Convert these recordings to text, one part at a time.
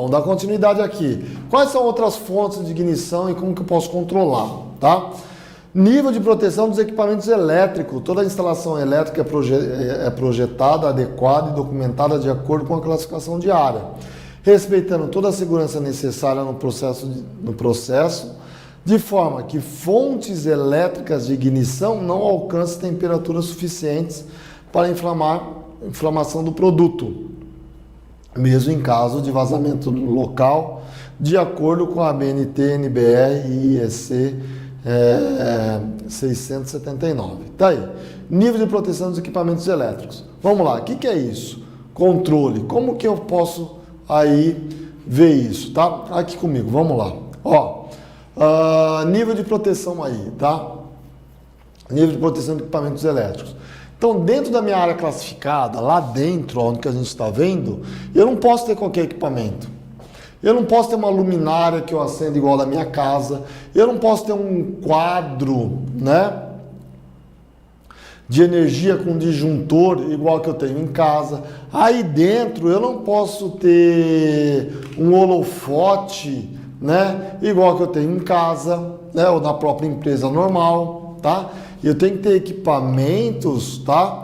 vamos dar continuidade aqui. Quais são outras fontes de ignição e como que eu posso controlar, tá? Nível de proteção dos equipamentos elétricos. Toda a instalação elétrica é projetada, adequada e documentada de acordo com a classificação de área, respeitando toda a segurança necessária no processo, de forma que fontes elétricas de ignição não alcancem temperaturas suficientes para inflamação do produto, mesmo em caso de vazamento local, de acordo com a ABNT, NBR e IEC 679. Tá aí. Nível de proteção dos equipamentos elétricos. Vamos lá, o que é isso? Controle. Como que eu posso aí ver isso, tá? Aqui comigo, vamos lá. Ó, nível de proteção aí, tá? Nível de proteção de equipamentos elétricos. Então, dentro da minha área classificada, lá dentro, onde que a gente está vendo, eu não posso ter qualquer equipamento. Eu não posso ter uma luminária que eu acendo igual da minha casa. Eu não posso ter um quadro, né, de energia com disjuntor igual que eu tenho em casa. Aí dentro eu não posso ter um holofote, né, igual que eu tenho em casa, né, ou na própria empresa normal, tá? Eu tenho que ter equipamentos, tá,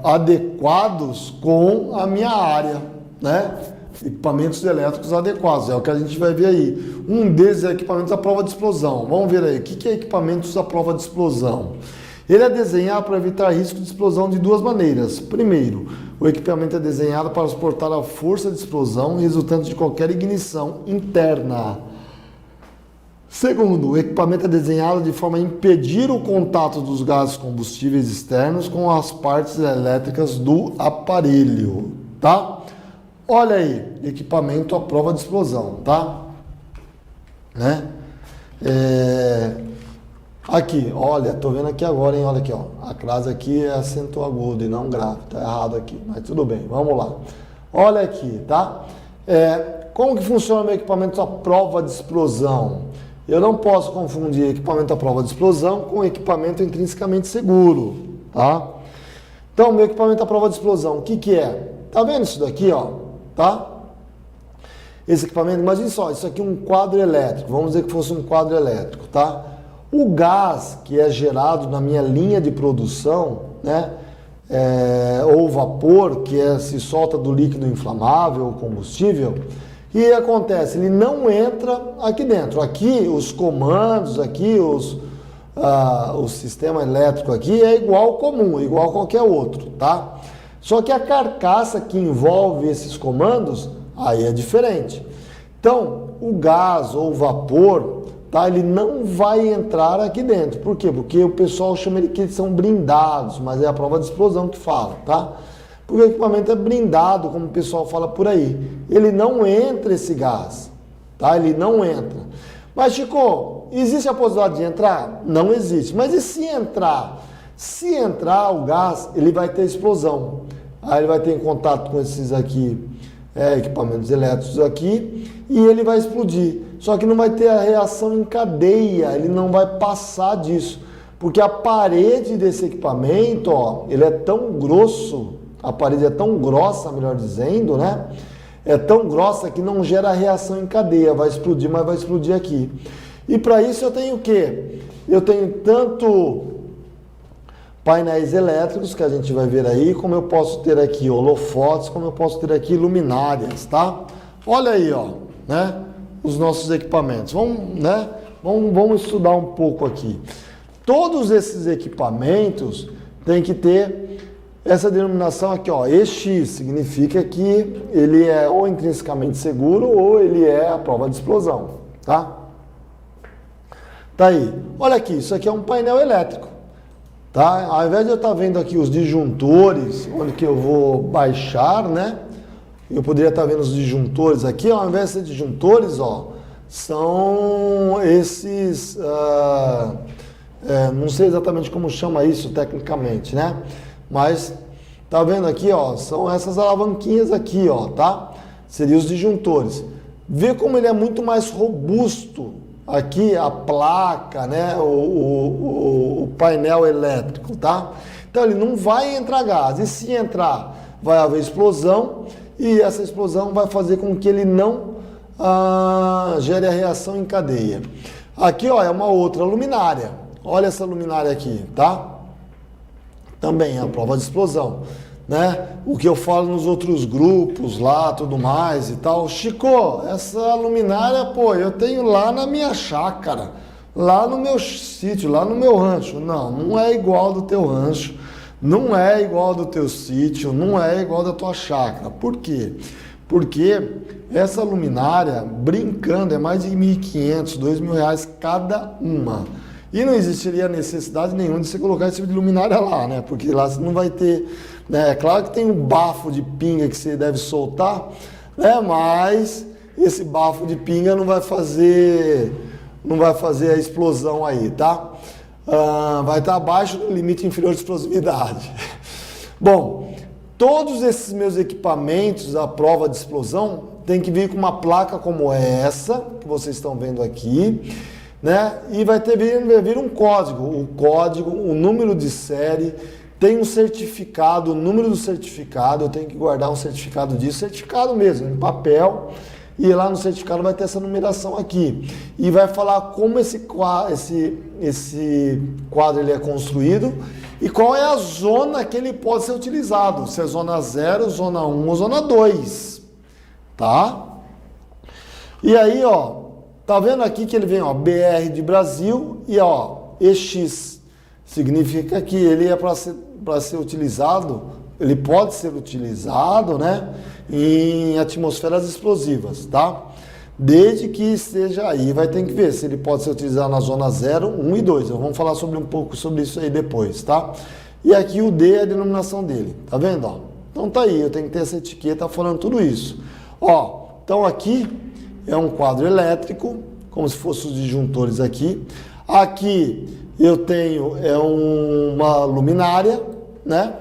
adequados com a minha área, né? Equipamentos elétricos adequados, é o que a gente vai ver aí. Um deles é equipamentos à prova de explosão. Vamos ver aí, o que é equipamentos à prova de explosão? Ele é desenhado para evitar risco de explosão de duas maneiras. Primeiro, o equipamento é desenhado para suportar a força de explosão resultante de qualquer ignição interna. Segundo, o equipamento é desenhado de forma a impedir o contato dos gases combustíveis externos com as partes elétricas do aparelho, tá? Olha aí, equipamento à prova de explosão, tá? Né? Aqui, olha, tô vendo aqui agora, hein? Olha aqui, ó. A crase aqui é acento agudo e não grave, tá errado aqui, mas tudo bem, vamos lá. Olha aqui, tá? Como que funciona o meu equipamento à prova de explosão? Eu não posso confundir equipamento à prova de explosão com equipamento intrinsecamente seguro, tá? Então, meu equipamento à prova de explosão, o que é? Tá vendo isso daqui, ó? Tá? Esse equipamento, imagine só, isso aqui é um quadro elétrico, vamos dizer que fosse um quadro elétrico, tá? O gás que é gerado na minha linha de produção, né, ou vapor que se solta do líquido inflamável ou combustível, e acontece, ele não entra aqui dentro. Aqui os comandos, aqui o sistema elétrico aqui é igual comum, igual a qualquer outro, tá? Só que a carcaça que envolve esses comandos, aí é diferente. Então, o gás ou o vapor, tá, ele não vai entrar aqui dentro. Por quê? Porque o pessoal chama ele que eles são blindados, mas é a prova de explosão que fala, tá? Porque o equipamento é blindado, como o pessoal fala por aí. Ele não entra esse gás, tá? Ele não entra. Mas, Chico, existe a possibilidade de entrar? Não existe. Mas e se entrar? Se entrar o gás, ele vai ter explosão. Aí ele vai ter em contato com esses aqui, equipamentos elétricos aqui, e ele vai explodir. Só que não vai ter a reação em cadeia, ele não vai passar disso. Porque a parede desse equipamento, ó, ele é tão grosso, a parede é tão grossa, melhor dizendo, né? É tão grossa que não gera reação em cadeia, vai explodir, mas vai explodir aqui. E para isso eu tenho o quê? Eu tenho tanto painéis elétricos, que a gente vai ver aí, como eu posso ter aqui holofotes, como eu posso ter aqui luminárias, tá? Olha aí, ó, né? Os nossos equipamentos. Vamos estudar um pouco aqui. Todos esses equipamentos têm que ter essa denominação aqui, ó, EX, significa que ele é ou intrinsecamente seguro ou ele é a prova de explosão, tá? Tá aí. Olha aqui, isso aqui é um painel elétrico, tá? Ao invés de eu estar vendo aqui os disjuntores, onde que eu vou baixar, né? Eu poderia estar vendo os disjuntores aqui, ó, ao invés de ser disjuntores, ó, são esses, não sei exatamente como chama isso tecnicamente, né? Mas, tá vendo aqui, ó, são essas alavanquinhas aqui, ó, tá? Seriam os disjuntores. Vê como ele é muito mais robusto aqui, a placa, né? O painel elétrico, tá? Então, ele não vai entrar gás. E se entrar, vai haver explosão e essa explosão vai fazer com que ele não gere a reação em cadeia. Aqui, ó, é uma outra luminária. Olha essa luminária aqui, tá? Também é a prova de explosão, né? O que eu falo nos outros grupos lá, tudo mais e tal. Chico, essa luminária, pô, eu tenho lá na minha chácara, lá no meu sítio, lá no meu rancho. Não, não é igual do teu rancho, não é igual do teu sítio, não é igual da tua chácara. Por quê? Porque essa luminária, brincando, é mais de R$1.500, R$2.000 cada uma. E não existiria necessidade nenhuma de você colocar esse tipo de luminária lá, né? Porque lá você não vai ter, né? É claro que tem um bafo de pinga que você deve soltar, né? Mas esse bafo de pinga não vai fazer a explosão aí, tá? Vai estar abaixo do limite inferior de explosividade. Bom, todos esses meus equipamentos à prova de explosão tem que vir com uma placa como essa, que vocês estão vendo aqui, né? E vai vir um código. O código, o número de série, tem um certificado, o número do certificado, eu tenho que guardar um certificado disso, certificado mesmo, em papel, e lá no certificado vai ter essa numeração aqui. E vai falar como esse quadro ele é construído e qual é a zona que ele pode ser utilizado, se é zona 0, zona 1 ou zona 2, tá? E aí, ó, tá vendo aqui que ele vem, ó, BR de Brasil e, ó, EX. Significa que ele é para ser utilizado, ele pode ser utilizado, né, em atmosferas explosivas, tá? Desde que esteja aí, vai ter que ver se ele pode ser utilizado na zona 0, 1 e 2. Vamos falar um pouco sobre isso aí depois, tá? E aqui o D é a denominação dele, tá vendo, ó? Então tá aí, eu tenho que ter essa etiqueta falando tudo isso. Ó, então aqui é um quadro elétrico, como se fossem os disjuntores aqui. Aqui eu tenho uma luminária, né?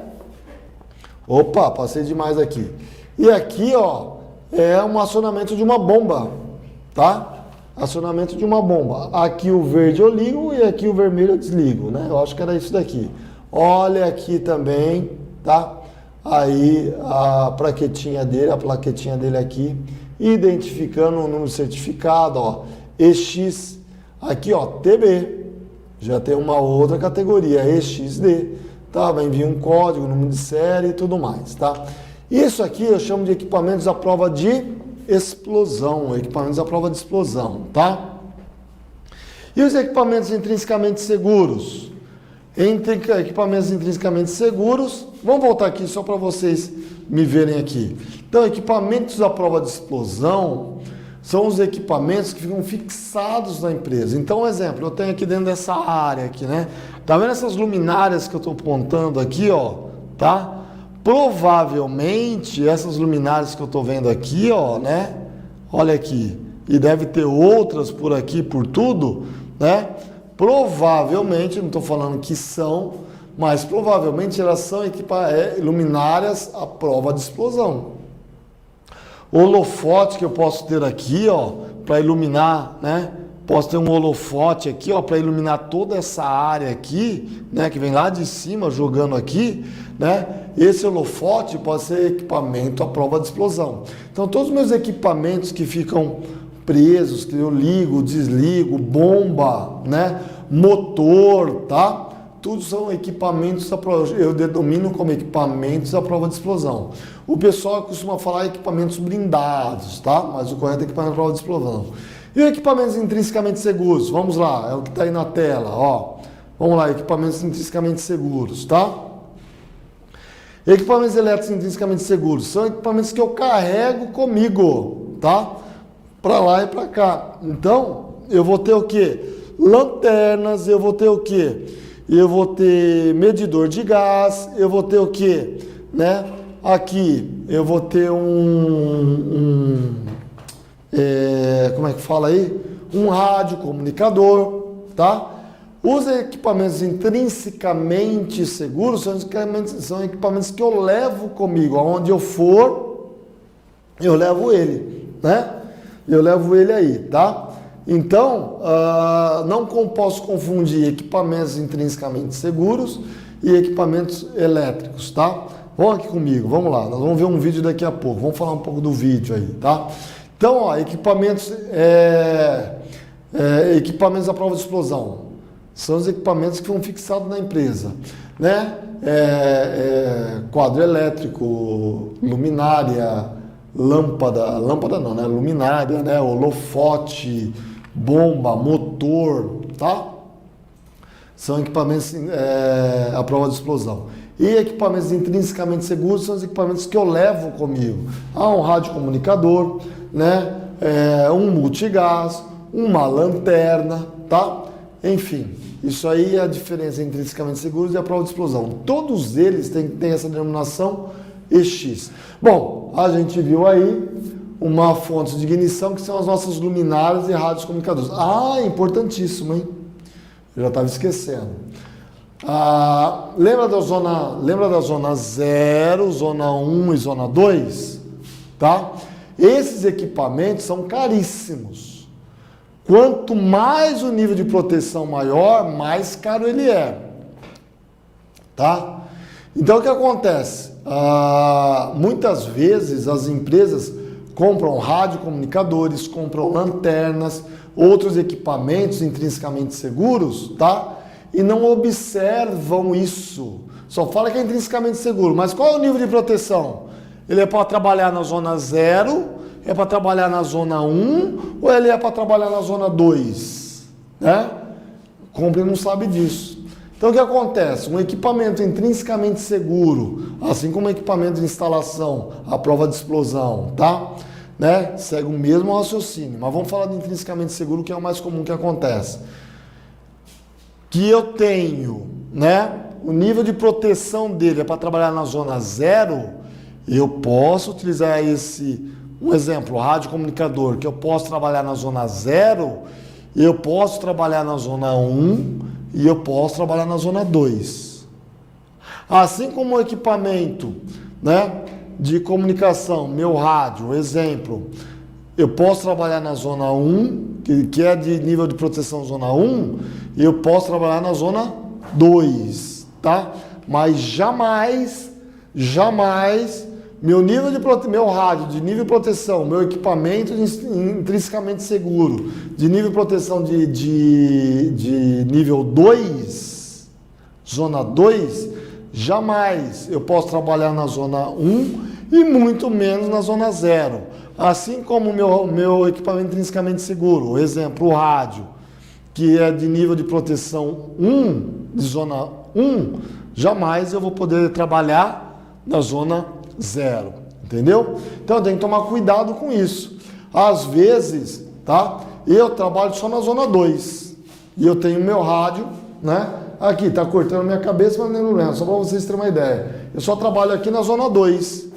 Opa, passei demais aqui. E aqui, ó, é um acionamento de uma bomba, tá? Acionamento de uma bomba. Aqui o verde eu ligo e aqui o vermelho eu desligo, né? Eu acho que era isso daqui. Olha aqui também, tá? Aí a plaquetinha dele aqui, identificando o número de certificado, ó, EX, aqui, ó, TB, já tem uma outra categoria, EXD, tá? Vai enviar um código, número de série e tudo mais, tá? Isso aqui eu chamo de equipamentos à prova de explosão, equipamentos à prova de explosão, tá? E os equipamentos intrinsecamente seguros? Equipamentos intrinsecamente seguros, vamos voltar aqui só para vocês me verem aqui. Então, equipamentos à prova de explosão são os equipamentos que ficam fixados na empresa. Então, um exemplo, eu tenho aqui dentro dessa área aqui, né? Tá vendo essas luminárias que eu estou apontando aqui, ó, tá? Provavelmente, essas luminárias que eu estou vendo aqui, ó, né? Olha aqui, e deve ter outras por aqui, por tudo, né? Provavelmente, não estou falando que são, mas provavelmente elas são luminárias à prova de explosão. O holofote que eu posso ter aqui, ó, para iluminar, né? Posso ter um holofote aqui, ó, para iluminar toda essa área aqui, né? Que vem lá de cima jogando aqui, né? Esse holofote pode ser equipamento à prova de explosão. Então, todos os meus equipamentos que ficam presos, que eu ligo, desligo, bomba, né? Motor, tá? Tudo são equipamentos, eu denomino como equipamentos à prova de explosão. O pessoal costuma falar equipamentos blindados, tá? Mas o correto é equipamento à prova de explosão. E equipamentos intrinsecamente seguros? Vamos lá, é o que está aí na tela, ó. Vamos lá, equipamentos intrinsecamente seguros, tá? Equipamentos elétricos intrinsecamente seguros são equipamentos que eu carrego comigo, tá? Para lá e para cá. Então, eu vou ter o quê? Lanternas, eu vou ter o quê? Eu vou ter medidor de gás, eu vou ter o quê? Né? Aqui, eu vou ter como é que fala aí? Um rádio comunicador, tá? Os equipamentos intrinsecamente seguros são equipamentos que eu levo comigo. Aonde eu for, eu levo ele, né? Eu levo ele aí, tá? Então, não posso confundir equipamentos intrinsecamente seguros e equipamentos elétricos, tá? Vamos aqui comigo, vamos lá. Nós vamos ver um vídeo daqui a pouco. Vamos falar um pouco do vídeo aí, tá? Então, ó, equipamentos à prova de explosão. São os equipamentos que foram fixados na empresa, né? Quadro elétrico, luminária, lâmpada não, né? Luminária, né? Holofote, bomba, motor, tá? São equipamentos à prova de explosão. E equipamentos intrinsecamente seguros são os equipamentos que eu levo comigo. Um radiocomunicador, né? Um multigás, uma lanterna, tá? Enfim, isso aí é a diferença entre intrinsecamente seguros e a prova de explosão. Todos eles têm essa denominação EX. Bom, a gente viu aí uma fonte de ignição que são as nossas luminárias e rádios comunicadores. Importantíssimo, hein? Eu já estava esquecendo. Lembra da zona 0, zona 1 e zona 2? Tá? Esses equipamentos são caríssimos. Quanto mais o nível de proteção maior, mais caro ele é. Tá? Então o que acontece? Muitas vezes as empresas compram radiocomunicadores, compram lanternas, outros equipamentos intrinsecamente seguros, tá? E não observam isso. Só fala que é intrinsecamente seguro, mas qual é o nível de proteção? Ele é para trabalhar na zona 0, é para trabalhar na zona 1 ou ele é para trabalhar na zona 2? Né? O compra não sabe disso. Então o que acontece? Um equipamento intrinsecamente seguro, assim como um equipamento de instalação à prova de explosão, tá? Né? Segue o mesmo raciocínio, mas vamos falar de intrinsecamente seguro, que é o mais comum que acontece. Que eu tenho, né? O nível de proteção dele é para trabalhar na zona 0, eu posso utilizar um exemplo, radiocomunicador, que eu posso trabalhar na zona 0, eu posso trabalhar na zona 1 e eu posso trabalhar na zona 2. Assim como o equipamento, né, de comunicação, meu rádio, exemplo, eu posso trabalhar na zona 1, que é de nível de proteção zona 1, e eu posso trabalhar na zona 2, tá? Mas jamais meu rádio de nível de proteção, meu equipamento intrinsecamente seguro, de nível de proteção de nível 2, zona 2, jamais eu posso trabalhar na zona 1 e muito menos na zona 0. Assim como o meu equipamento intrinsecamente seguro, exemplo, o rádio, que é de nível de proteção 1, de zona 1, jamais eu vou poder trabalhar na zona 0, entendeu? Então eu tenho que tomar cuidado com isso. Às vezes, tá? Eu trabalho só na zona 2 e eu tenho meu rádio, né? Aqui, tá cortando minha cabeça, mas não tem problema, só para vocês terem uma ideia. Eu só trabalho aqui na zona 2.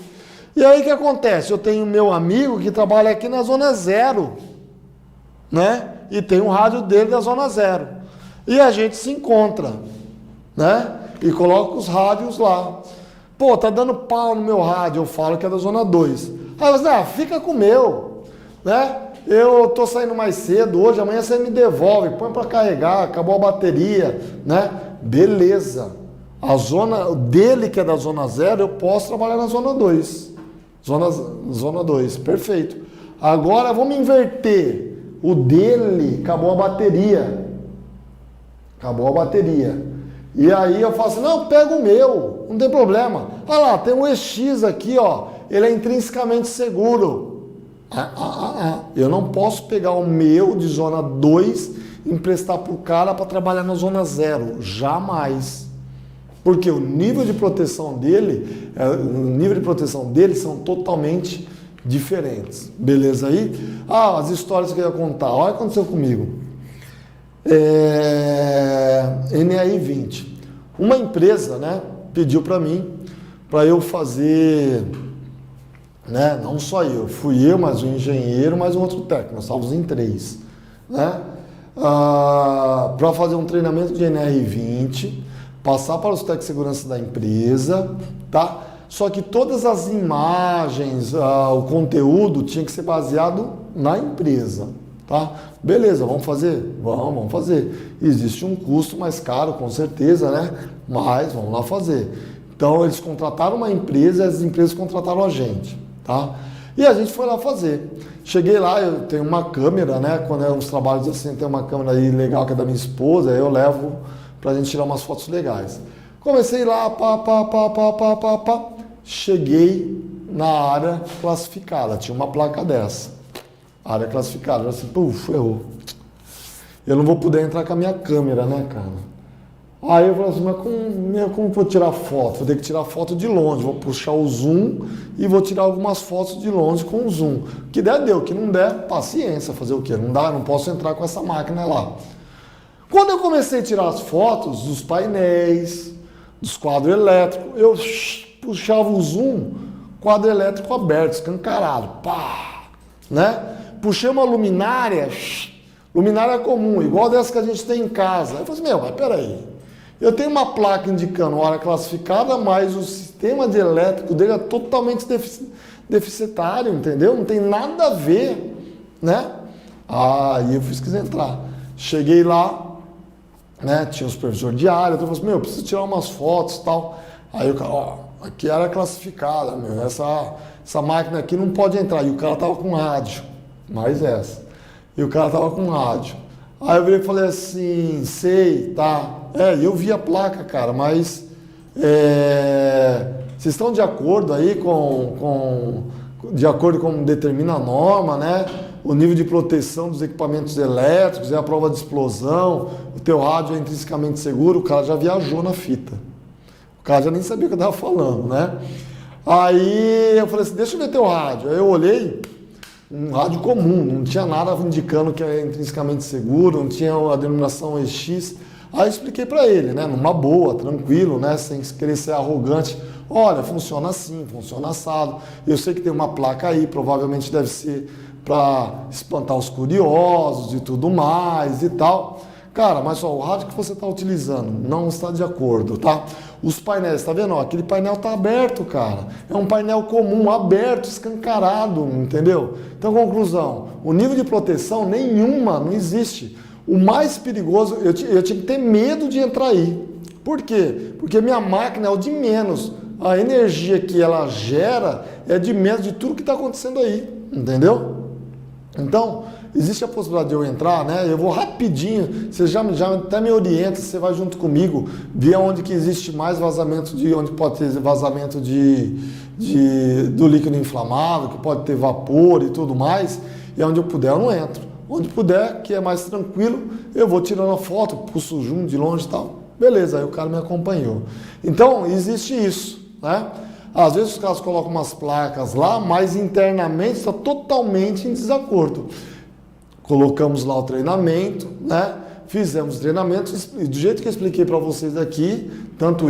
E aí o que acontece? Eu tenho meu amigo que trabalha aqui na zona 0, né? E tem um rádio dele da zona 0. E a gente se encontra, né? E coloca os rádios lá. Pô, tá dando pau no meu rádio, eu falo que é da zona 2. Aí você, fica com o meu, né? Eu tô saindo mais cedo hoje, amanhã você me devolve, põe para carregar, acabou a bateria, né? Beleza. A zona dele, que é da zona 0, eu posso trabalhar na zona 2. Zona 2, perfeito. Agora vamos inverter. O dele, acabou a bateria. E aí eu falo assim, não, pega o meu, não tem problema. Olha lá, tem um EX aqui, ó, ele é intrinsecamente seguro. Eu não posso pegar o meu de zona 2 e emprestar para o cara para trabalhar na zona 0, jamais. Porque o nível de proteção dele, são totalmente diferentes. Beleza aí? As histórias que eu ia contar, olha o que aconteceu comigo. NRI 20. Uma empresa, né, pediu para mim, para eu fazer, né, não só eu, fui eu, mas um engenheiro, mais um outro técnico, nós estávamos em 3, né, para fazer um treinamento de NRI 20, passar para os técnicos de segurança da empresa, tá? Só que todas as imagens, o conteúdo tinha que ser baseado na empresa, tá? Beleza, vamos fazer? Vamos fazer. Existe um custo mais caro, com certeza, né? Mas vamos lá fazer. Então eles contrataram uma empresa e as empresas contrataram a gente, tá? E a gente foi lá fazer. Cheguei lá, eu tenho uma câmera, né? Quando é uns trabalhos assim, tem uma câmera aí legal que é da minha esposa, aí eu levo pra gente tirar umas fotos legais. Comecei lá, pá. Cheguei na área classificada, tinha uma placa dessa. Área classificada, eu assim, puf, errou. Eu não vou poder entrar com a minha câmera, né, cara? Aí eu falei assim, mas como vou tirar foto? Vou ter que tirar foto de longe, vou puxar o zoom e vou tirar algumas fotos de longe com o zoom. O que der, deu. O que não der, paciência, fazer o quê? Não dá, não posso entrar com essa máquina lá. Quando eu comecei a tirar as fotos dos painéis, dos quadros elétricos, eu puxava o zoom, quadro elétrico aberto, escancarado, pá, né? Puxei uma luminária comum, igual dessa que a gente tem em casa. Eu falei assim, mas peraí. Eu tenho uma placa indicando hora classificada, mas o sistema de elétrico dele é totalmente deficitário, entendeu? Não tem nada a ver, né? Aí eu quis entrar. Cheguei lá, né? Tinha o supervisor de área, eu falei assim, eu preciso tirar umas fotos e tal. Aí o cara, aqui era classificada, essa máquina aqui não pode entrar. E o cara tava com rádio, mais essa. E o cara tava com rádio. Aí eu virei e falei assim, sei, tá. Eu vi a placa, cara, mas vocês estão de acordo aí de acordo com determina a norma, né? O nível de proteção dos equipamentos elétricos, é a prova de explosão, o teu rádio é intrinsecamente seguro, o cara já viajou na fita. O cara já nem sabia o que eu estava falando, né? Aí eu falei assim, deixa eu ver teu rádio. Aí eu olhei, um rádio comum, não tinha nada indicando que é intrinsecamente seguro, não tinha a denominação EX. Aí eu expliquei para ele, né, numa boa, tranquilo, né, sem querer ser arrogante. Olha, funciona assim, funciona assado. Eu sei que tem uma placa aí, provavelmente deve ser para espantar os curiosos e tudo mais e tal. Cara, mas só o rádio que você está utilizando não está de acordo, tá? Os painéis, tá vendo? Ó, aquele painel tá aberto, cara. É um painel comum, aberto, escancarado, entendeu? Então, conclusão, o nível de proteção nenhuma, não existe. O mais perigoso, eu tinha que ter medo de entrar aí. Por quê? Porque minha máquina é o de menos. A energia que ela gera é de menos de tudo que está acontecendo aí, entendeu? Então, existe a possibilidade de eu entrar, né? Eu vou rapidinho, você já até me orienta, você vai junto comigo, ver onde que existe mais vazamento, onde pode ter vazamento do líquido inflamável, que pode ter vapor e tudo mais, e onde eu puder eu não entro. Onde puder, que é mais tranquilo, eu vou tirando a foto, pulso junto de longe e tal. Beleza, aí o cara me acompanhou. Então, existe isso, né? Às vezes os caras colocam umas placas lá, mas internamente está totalmente em desacordo. Colocamos lá o treinamento, né? Fizemos treinamentos, do jeito que eu expliquei para vocês aqui, tanto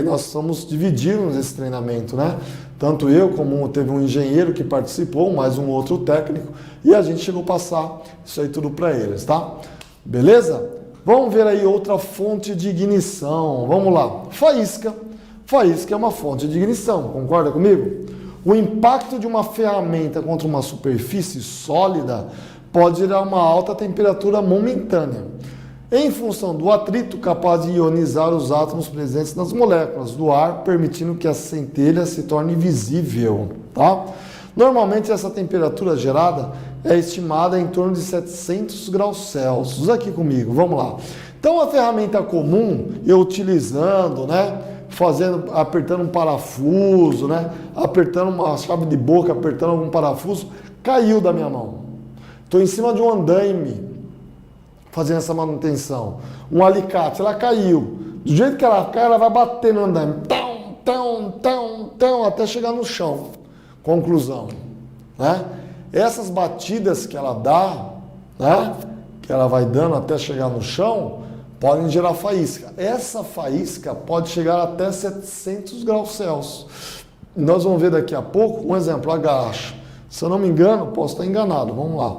nós somos divididos nesse treinamento, né? Tanto eu como teve um engenheiro que participou, mais um outro técnico, e a gente chegou a passar isso aí tudo para eles, tá? Beleza? Vamos ver aí outra fonte de ignição. Vamos lá. Faísca. Faísca é uma fonte de ignição, concorda comigo? O impacto de uma ferramenta contra uma superfície sólida pode gerar uma alta temperatura momentânea, em função do atrito capaz de ionizar os átomos presentes nas moléculas do ar, permitindo que a centelha se torne visível, tá? Normalmente essa temperatura gerada é estimada em torno de 700 graus Celsius. Aqui comigo, vamos lá. Então a ferramenta comum, eu utilizando, né? Apertando um parafuso, né? Apertando uma chave de boca, apertando algum parafuso, caiu da minha mão. Estou em cima de um andaime, fazendo essa manutenção. Um alicate, ela caiu. Do jeito que ela cai, ela vai bater no andaime. Até chegar no chão. Conclusão, né? Essas batidas que ela dá, né? Que ela vai dando até chegar no chão, podem gerar faísca. Essa faísca pode chegar até 700 graus Celsius. Nós vamos ver daqui a pouco um exemplo, a graxa. Se eu não me engano, posso estar enganado, vamos lá.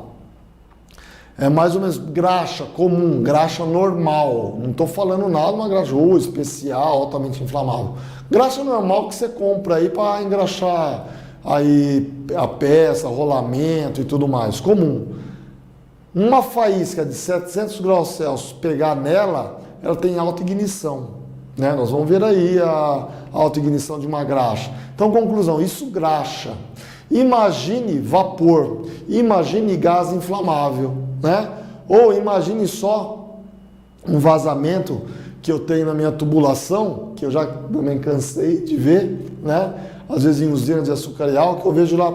É mais ou menos graxa comum, graxa normal. Não estou falando nada de uma graxa especial, altamente inflamável. Graxa normal que você compra aí para engraxar aí a peça, rolamento e tudo mais, comum. Uma faísca de 700 graus Celsius pegar nela, ela tem alta ignição. né? Nós vamos ver aí a autoignição de uma graxa. Então, conclusão, isso graxa. Imagine vapor, imagine gás inflamável, né? Ou imagine só um vazamento que eu tenho na minha tubulação, que eu já também cansei de ver, né? Às vezes em usinas de açúcar e álcool, eu vejo lá,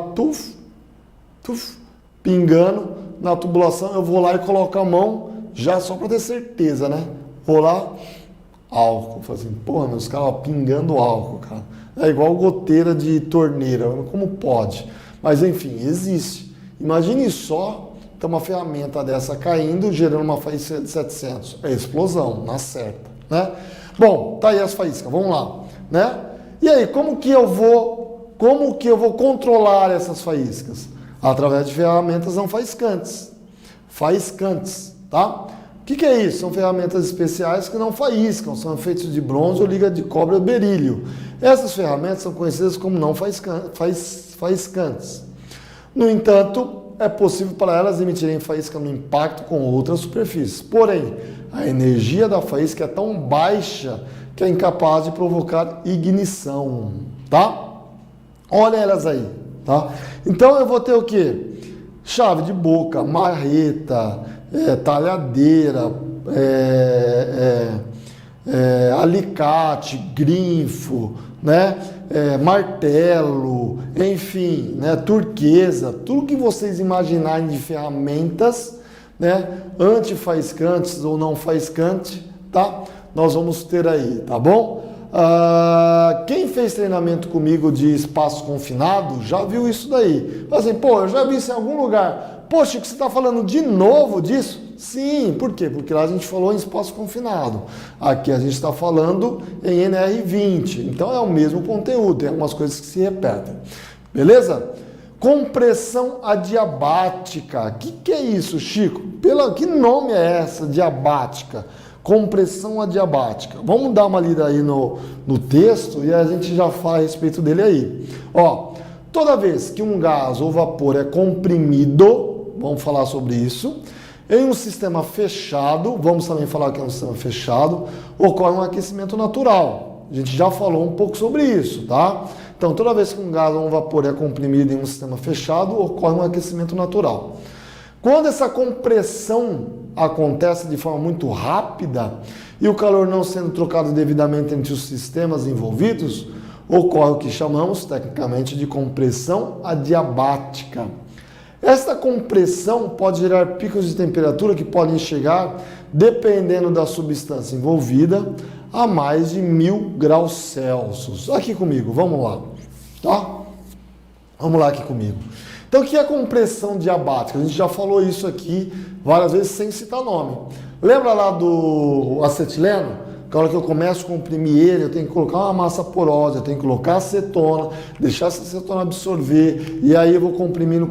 pingando na tubulação, eu vou lá e coloco a mão, já só para ter certeza, né? Vou lá, álcool. Falo assim, porra, meus caras pingando álcool, cara. É igual goteira de torneira, como pode? Mas enfim, existe. Imagine só ter uma ferramenta dessa caindo, gerando uma faísca de 700. É explosão, na certa, né? Bom, tá aí as faíscas, vamos lá, né? E aí, como que eu vou controlar essas faíscas? Através de ferramentas não faiscantes. Faiscantes, tá? O que é isso? São ferramentas especiais que não faiscam, são feitas de bronze ou liga de cobre ou berílio. Essas ferramentas são conhecidas como não faiscantes. No entanto, é possível para elas emitirem faísca no impacto com outras superfícies. Porém, a energia da faísca é tão baixa que é incapaz de provocar ignição, tá? Olha elas aí, tá? Então eu vou ter o quê? Chave de boca, marreta, talhadeira, alicate, grifo, né? Martelo, enfim, né? Turquesa, tudo que vocês imaginarem de ferramentas, né? Antifaiscantes ou não faiscantes, tá? Nós vamos ter aí, tá bom? Quem fez treinamento comigo de espaço confinado já viu isso daí. Assim, pô, eu já vi isso em algum lugar. Poxa, Chico, você está falando de novo disso? Sim, por quê? Porque lá a gente falou em espaço confinado. Aqui a gente está falando em NR20. Então é o mesmo conteúdo, tem algumas coisas que se repetem. Beleza? Compressão adiabática. O que é isso, Chico? Que nome é essa, diabática? Compressão adiabática. Vamos dar uma lida aí no texto e a gente já fala a respeito dele aí. Ó, toda vez que um gás ou vapor é comprimido, vamos falar sobre isso, em um sistema fechado, vamos também falar que é um sistema fechado, ocorre um aquecimento natural. A gente já falou um pouco sobre isso, tá? Então, toda vez que um gás ou um vapor é comprimido em um sistema fechado, ocorre um aquecimento natural. Quando essa compressão acontece de forma muito rápida e o calor não sendo trocado devidamente entre os sistemas envolvidos, ocorre o que chamamos tecnicamente de compressão adiabática. Esta compressão pode gerar picos de temperatura que podem chegar, dependendo da substância envolvida, a mais de 1000 graus Celsius. Aqui comigo, vamos lá, tá? Vamos lá aqui comigo. Então, o que é compressão diabática? A gente já falou isso aqui várias vezes sem citar nome. Lembra lá do acetileno? Na hora que eu começo a comprimir ele, eu tenho que colocar uma massa porosa, eu tenho que colocar acetona, deixar essa acetona absorver, e aí eu vou comprimindo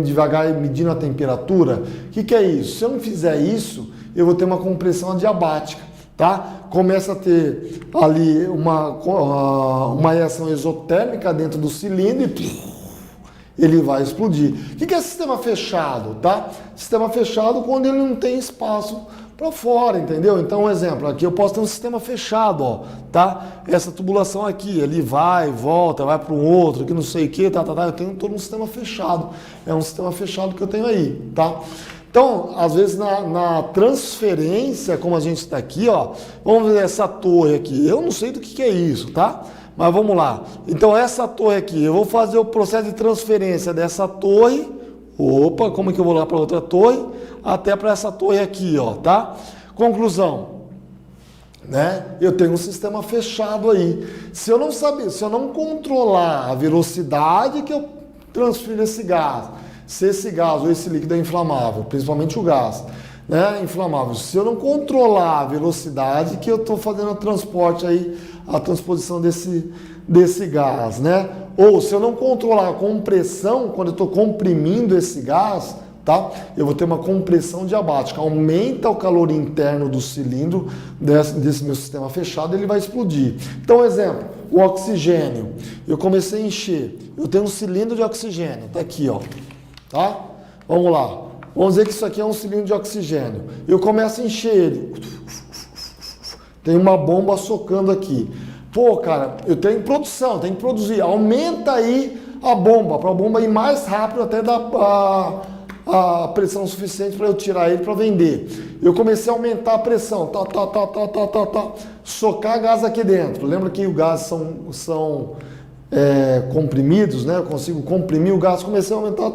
devagar e medindo a temperatura. O que é isso? Se eu não fizer isso, eu vou ter uma compressão adiabática, tá? Começa a ter ali uma reação exotérmica dentro do cilindro e ele vai explodir. O que é sistema fechado, tá? Sistema fechado quando ele não tem espaço para fora, entendeu? Então, um exemplo, aqui eu posso ter um sistema fechado, ó, tá? Essa tubulação aqui, ele vai, volta, vai para um outro, que não sei o que, eu tenho todo um sistema fechado. É um sistema fechado que eu tenho aí, tá? Então, às vezes na transferência, como a gente está aqui, ó, vamos ver essa torre aqui. Eu não sei do que é isso, tá? Mas vamos lá. Então, essa torre aqui, eu vou fazer o processo de transferência dessa torre. Opa, como é que eu vou lá para outra torre? Até para essa torre aqui, ó, tá? Conclusão, né? Eu tenho um sistema fechado aí. Se eu não controlar a velocidade que eu transfiro esse gás, se esse gás ou esse líquido é inflamável, principalmente o gás, né, inflamável, se eu não controlar a velocidade que eu estou fazendo o transporte aí, a transposição desse gás, né? Ou se eu não controlar a compressão, quando eu estou comprimindo esse gás, tá? Eu vou ter uma compressão diabática, aumenta o calor interno do cilindro desse meu sistema fechado, ele vai explodir. Então, exemplo, o oxigênio. Eu comecei a encher, eu tenho um cilindro de oxigênio, tá aqui, ó, tá? Vamos lá. Vamos dizer que isso aqui é um cilindro de oxigênio. Eu começo a encher ele. Tem uma bomba socando aqui. Pô, cara, eu tenho produção, tenho que produzir. Aumenta aí a bomba, para a bomba ir mais rápido até dar a pressão suficiente para eu tirar ele para vender. Eu comecei a aumentar a pressão, socar gás aqui dentro. Lembra que o gás são comprimidos, né? Eu consigo comprimir o gás, comecei a aumentar,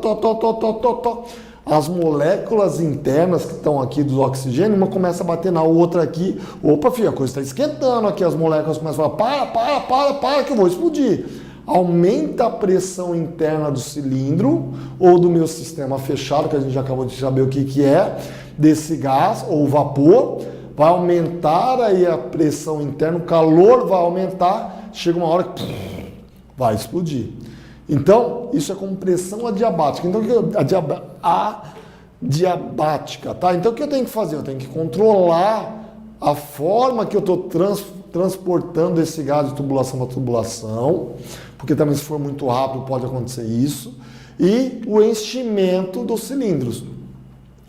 as moléculas internas que estão aqui do oxigênio, uma começa a bater na outra aqui. Opa, filho, a coisa está esquentando aqui, as moléculas começam a falar, para que eu vou explodir. Aumenta a pressão interna do cilindro ou do meu sistema fechado, que a gente já acabou de saber o que é, desse gás ou vapor, vai aumentar aí a pressão interna, o calor vai aumentar, chega uma hora que vai explodir. Então, isso é como pressão adiabática. Então, adiabática, tá? Então, o que eu tenho que fazer? Eu tenho que controlar a forma que eu estou transportando esse gás de tubulação para tubulação, porque também se for muito rápido pode acontecer isso, e o enchimento dos cilindros,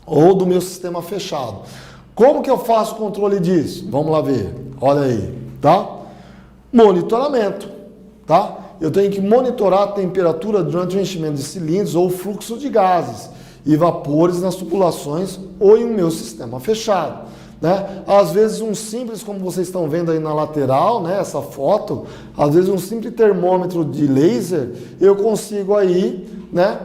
ou do meu sistema fechado. Como que eu faço o controle disso? Vamos lá ver. Olha aí, tá? Monitoramento, tá? Eu tenho que monitorar a temperatura durante o enchimento de cilindros ou o fluxo de gases e vapores nas tubulações ou em um meu sistema fechado, né? Às vezes um simples, como vocês estão vendo aí na lateral, né, essa foto, às vezes um simples termômetro de laser eu consigo aí, né,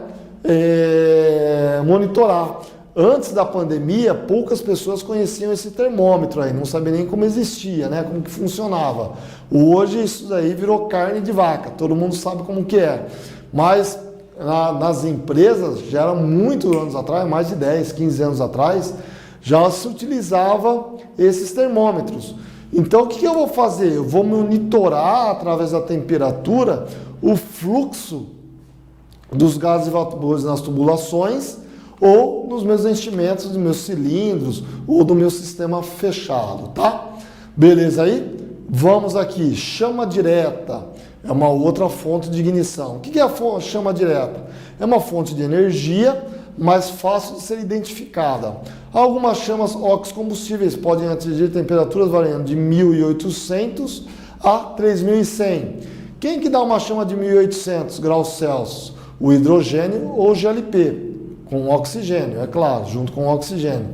monitorar. Antes da pandemia, poucas pessoas conheciam esse termômetro aí, não sabiam nem como existia, né, como que funcionava. Hoje isso daí virou carne de vaca, todo mundo sabe como que é. Mas nas empresas, já era muitos anos atrás, mais de 10, 15 anos atrás, já se utilizava esses termômetros. Então o que eu vou fazer? Eu vou monitorar através da temperatura o fluxo dos gases e vapores nas tubulações, ou nos meus enchimentos, dos meus cilindros, ou do meu sistema fechado, tá? Beleza aí? Vamos aqui, chama direta é uma outra fonte de ignição. O que é a chama direta? É uma fonte de energia mais fácil de ser identificada. Algumas chamas oxicombustíveis podem atingir temperaturas variando de 1.800 a 3.100. Quem que dá uma chama de 1.800 graus Celsius? O hidrogênio ou o GLP. Com oxigênio, é claro, junto com o oxigênio.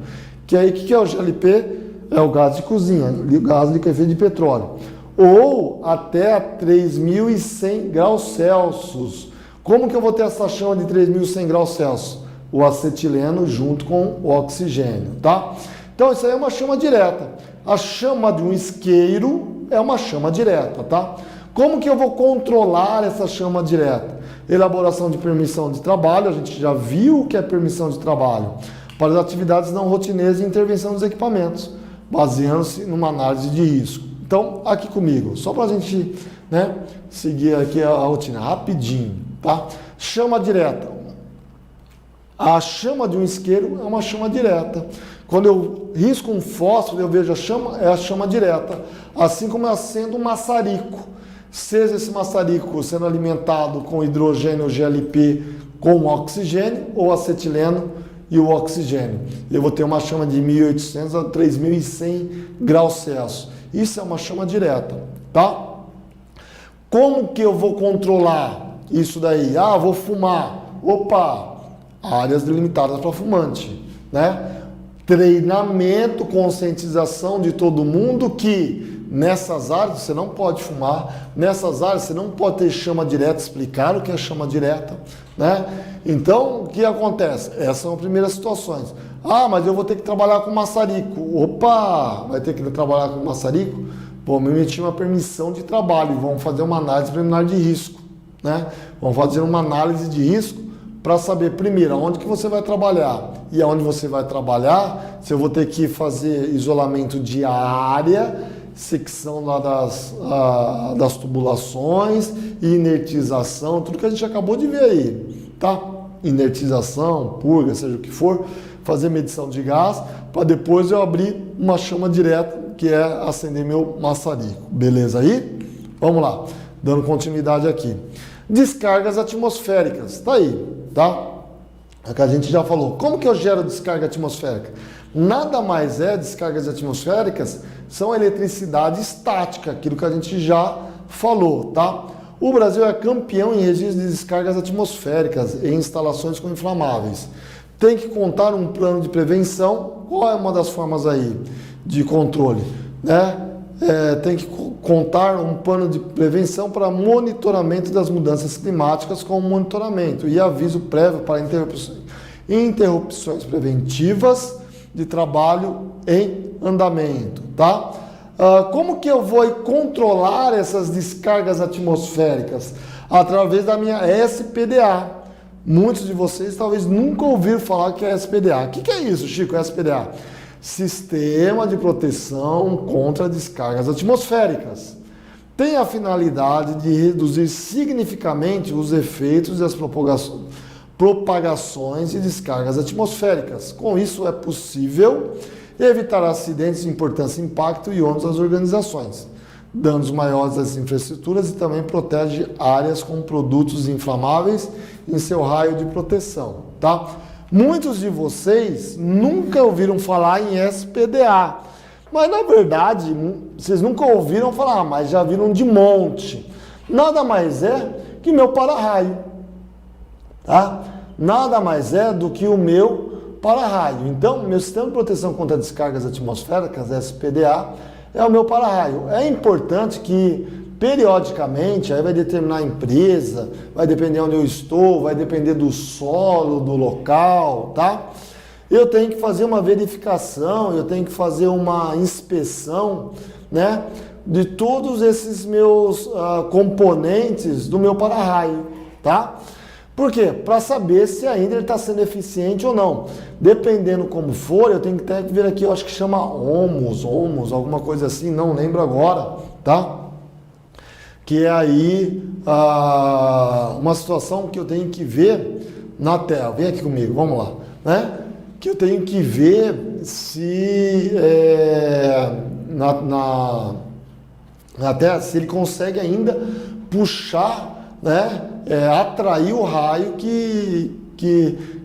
Que aí, o que é o GLP? É o gás de cozinha, o gás de efeito de petróleo. Ou até 3.100 graus Celsius. Como que eu vou ter essa chama de 3.100 graus Celsius? O acetileno junto com o oxigênio, tá? Então, isso aí é uma chama direta. A chama de um isqueiro é uma chama direta, tá? Como que eu vou controlar essa chama direta? Elaboração de permissão de trabalho, a gente já viu o que é permissão de trabalho, para as atividades não rotineiras e intervenção dos equipamentos, baseando-se numa análise de risco. Então, aqui comigo, só para a gente, né, seguir aqui a rotina, rapidinho, tá? Chama direta. A chama de um isqueiro é uma chama direta. Quando eu risco um fósforo, eu vejo a chama, é a chama direta. Assim como eu acendo um maçarico. Seja esse maçarico sendo alimentado com hidrogênio ou GLP com oxigênio ou acetileno e o oxigênio. Eu vou ter uma chama de 1.800 a 3.100 graus Celsius. Isso é uma chama direta, tá? Como que eu vou controlar isso daí? Ah, vou fumar. Opa, áreas delimitadas para fumante, né? Treinamento, conscientização de todo mundo que nessas áreas você não pode fumar, nessas áreas você não pode ter chama direta, explicar o que é chama direta, né? Então, o que acontece? Essas são as primeiras situações. Ah, mas eu vou ter que trabalhar com maçarico. Opa, vai ter que trabalhar com maçarico? Pô, me emitir uma permissão de trabalho, vamos fazer uma análise preliminar de risco, né? Vamos fazer uma análise de risco para saber, primeiro, aonde que você vai trabalhar e aonde você vai trabalhar, se eu vou ter que fazer isolamento de área, secção lá das tubulações, inertização, tudo que a gente acabou de ver aí, tá? Inertização, purga, seja o que for, fazer medição de gás, para depois eu abrir uma chama direta, que é acender meu maçarico. Beleza aí? Vamos lá, dando continuidade aqui. Descargas atmosféricas, tá aí, tá? É que a gente já falou. Como que eu gero descarga atmosférica? nada mais é, descargas atmosféricas, são eletricidade estática, aquilo que a gente já falou, tá? O Brasil é campeão em registro de descargas atmosféricas em instalações com inflamáveis. Tem que contar um plano de prevenção. Qual é uma das formas aí de controle? Tem que contar um plano de prevenção para monitoramento das mudanças climáticas com monitoramento e aviso prévio para interrupções preventivas de trabalho em andamento, tá? Como que eu vou controlar essas descargas atmosféricas? Através da minha SPDA. Muitos de vocês talvez nunca ouviram falar que é SPDA. O que é isso, Chico, SPDA? Sistema de Proteção contra Descargas Atmosféricas. Tem a finalidade de reduzir significativamente os efeitos e as propagações de descargas atmosféricas. Com isso é possível evitar acidentes de importância, impacto e ônus às organizações, danos maiores às infraestruturas e também protege áreas com produtos inflamáveis em seu raio de proteção, tá? Muitos de vocês nunca ouviram falar em SPDA, mas na verdade vocês nunca ouviram falar, mas já viram de monte. Nada mais é que meu para-raio, tá? Nada mais é do que o meu para-raio. Então, meu sistema de proteção contra descargas atmosféricas, SPDA, é o meu para-raio. É importante que, periodicamente, aí vai determinar a empresa, vai depender onde eu estou, vai depender do solo, do local, tá? Eu tenho que fazer uma verificação, eu tenho que fazer uma inspeção, né, de todos esses meus componentes do meu para-raio, tá? Por quê? Para saber se ainda ele está sendo eficiente ou não. Dependendo como for, eu tenho que até ver aqui, eu acho que chama ohms, alguma coisa assim, não lembro agora, tá? Que é aí uma situação que eu tenho que ver na tela. Vem aqui comigo, vamos lá, né? Que eu tenho que ver se na tela, se ele consegue ainda puxar, né? Atrair o raio que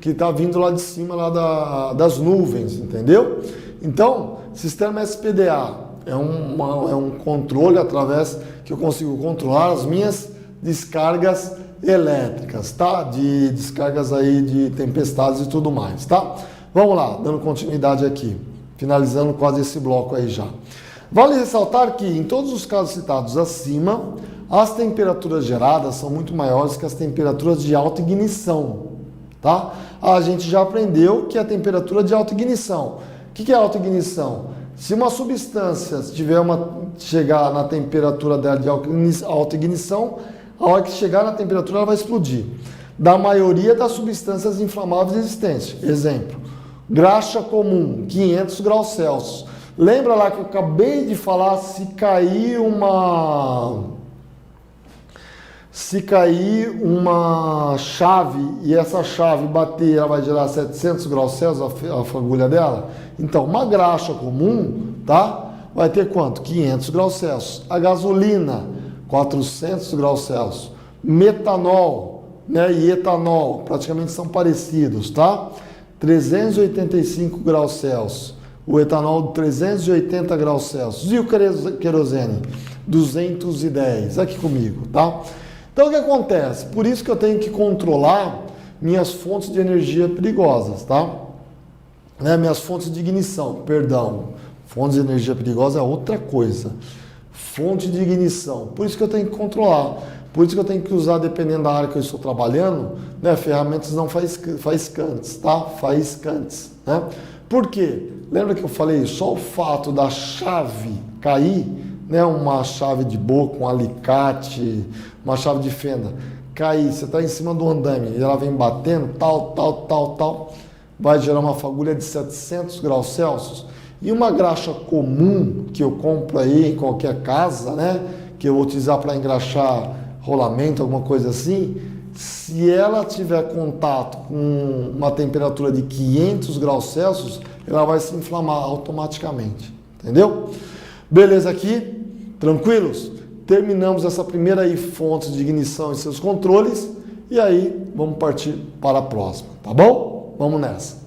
está vindo lá de cima lá das nuvens, entendeu? Então, sistema SPDA é um controle através que eu consigo controlar as minhas descargas elétricas, tá? De descargas aí de tempestades e tudo mais, tá? Vamos lá, dando continuidade aqui, finalizando quase esse bloco aí já. Vale ressaltar que em todos os casos citados acima, as temperaturas geradas são muito maiores que as temperaturas de alta ignição, tá? A gente já aprendeu que a temperatura de alta ignição. O que é alta ignição? Se uma substância chegar na temperatura dela de alta ignição, a hora que chegar na temperatura ela vai explodir. Da maioria das substâncias inflamáveis existentes. Exemplo, graxa comum, 500 graus Celsius. Lembra lá que eu acabei de falar, se cair uma chave e essa chave bater, ela vai gerar 700 graus Celsius, a fagulha dela? Então, uma graxa comum, tá? Vai ter quanto? 500 graus Celsius. A gasolina, 400 graus Celsius. Metanol, né, e etanol, praticamente são parecidos, tá? 385 graus Celsius. O etanol, 380 graus Celsius. E o querosene? 210. Aqui comigo, tá? Então, o que acontece? Por isso que eu tenho que controlar minhas fontes de energia perigosas, tá? Minhas fontes de ignição, perdão. Fontes de energia perigosa é outra coisa. Fonte de ignição. Por isso que eu tenho que controlar. Por isso que eu tenho que usar, dependendo da área que eu estou trabalhando, né, ferramentas não faiscantes, tá? Faiscantes, né? Por quê? Lembra que eu falei? Só o fato da chave cair, né, uma chave de boca, um alicate, uma chave de fenda, cair, você está em cima do andame e ela vem batendo, tal, vai gerar uma fagulha de 700 graus Celsius. E uma graxa comum que eu compro aí em qualquer casa, né, que eu vou utilizar para engraxar rolamento, alguma coisa assim, se ela tiver contato com uma temperatura de 500 graus Celsius, ela vai se inflamar automaticamente, entendeu? Beleza aqui? Tranquilos? Terminamos essa primeira aí, fontes de ignição e seus controles, e aí vamos partir para a próxima, tá bom? Vamos nessa.